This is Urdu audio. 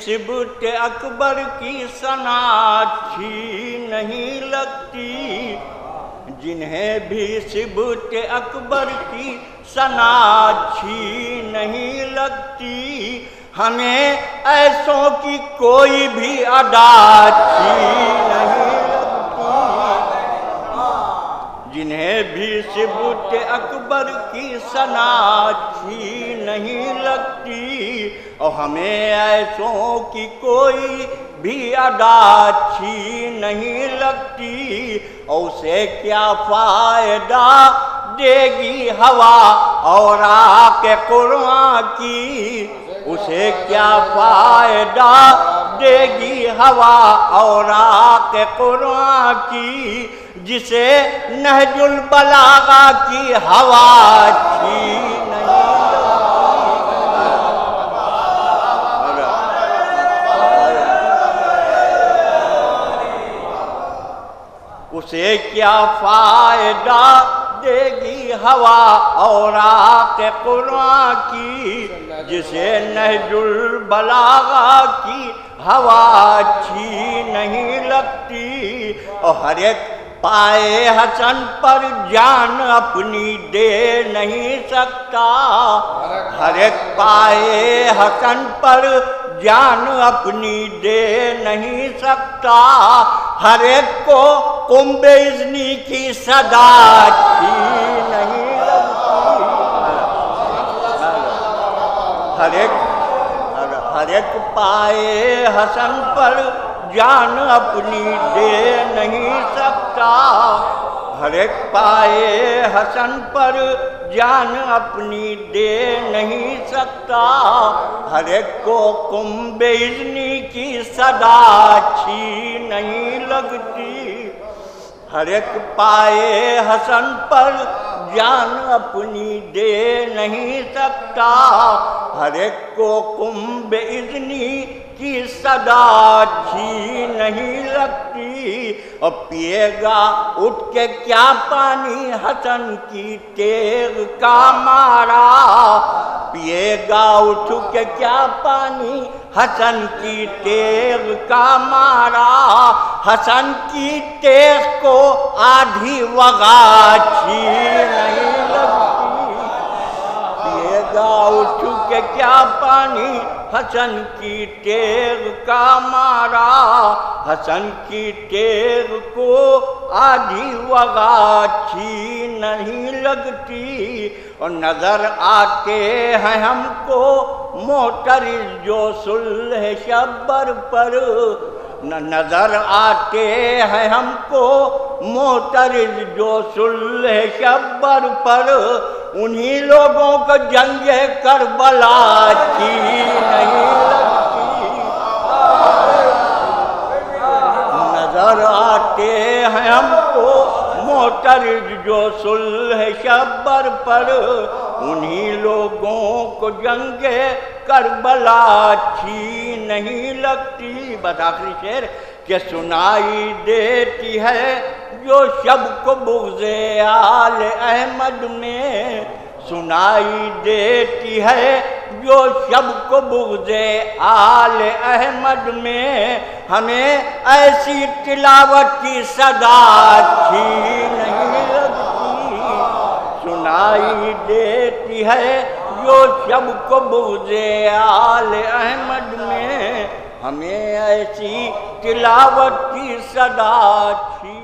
صبت اکبر کی ثنا اچھی نہیں لگتی، جنہیں بھی صبت اکبر کی ثنا اچھی نہیں لگتی، ہمیں ایسوں کی کوئی بھی ادا اچھی نہیں لگتی، جنہیں بھی صبت اکبر کی ثنا اچھی نہیں لگتی، اور ہمیں ایسوں کی کوئی بھی ادا اچھی نہیں لگتی، اور اسے کیا فائدہ دے گی ہوا اور آق قرآن کی، اسے کیا فائدہ دے گی ہوا اور آق قرآن کی، جسے نہج البلاغہ کی ہوا اچھی نہیں لگتی، اسے کیا فائدہ دے گی ہوا اور آق قرآن کی، جسے نہج البلاغہ کی ہوا اچھی نہیں لگتی، اور ہر ایک پائے حسن پر جان اپنی دے نہیں سکتا، ہر ایک پائے حسن پر جان اپنی دے نہیں سکتا، ہر ایک کو قم باذنی کی صدا اچھی نہیں لگتی، ہر ایک پائے حسن پر جان اپنی دے نہیں سکتا، ہر ایک پائے حسن پر جان اپنی دے نہیں سکتا، ہر ایک کو قم باذنی کی صدا اچھی نہیں لگتی، ہر ایک پائے حسن پر جان اپنی دے نہیں سکتا، ہر ایک کو قم باذنی کی صدا اچھی نہیں لگتی، اور پیے گا اٹھ کے کیا پانی حسن کی تیغ کا مارا، پیے گا اٹھ کے کیا پانی حسن کی تیغ کا مارا، حسن کی تیغ کو آدھی وغا اچھی نہیں لگتی، پیے گا اٹھ کے کیا پانی حسن کی تیغ کا مارا، حسن کی تیغ کو آدھی وغا اچھی نہیں لگتی، اور نظر آتے ہیں ہم کو معترض جو صلح شبر پر، نظر آتے ہیں ہم کو معترض جو صلح شبر پر، انہی لوگوں کو جنگ کربلا اچھی نہیں لگتی، نظر آتے ہیں ہم کو معترض جو صلح شبر پر، انہی لوگوں کو جنگ کربلا اچھی نہیں لگتی۔ بس آخری شعر کہ سنائی دیتی ہے جو شب کو بغض آل احمد میں، سنائی دیتی ہے جو شب کو بغض آل احمد میں، ہمیں ایسی تلاوت کی صدا اچھی نہیں لگتی، سنائی دیتی ہے جو شب کو بغض آل احمد میں، ہمیں ایسی تلاوت کی صدا اچھی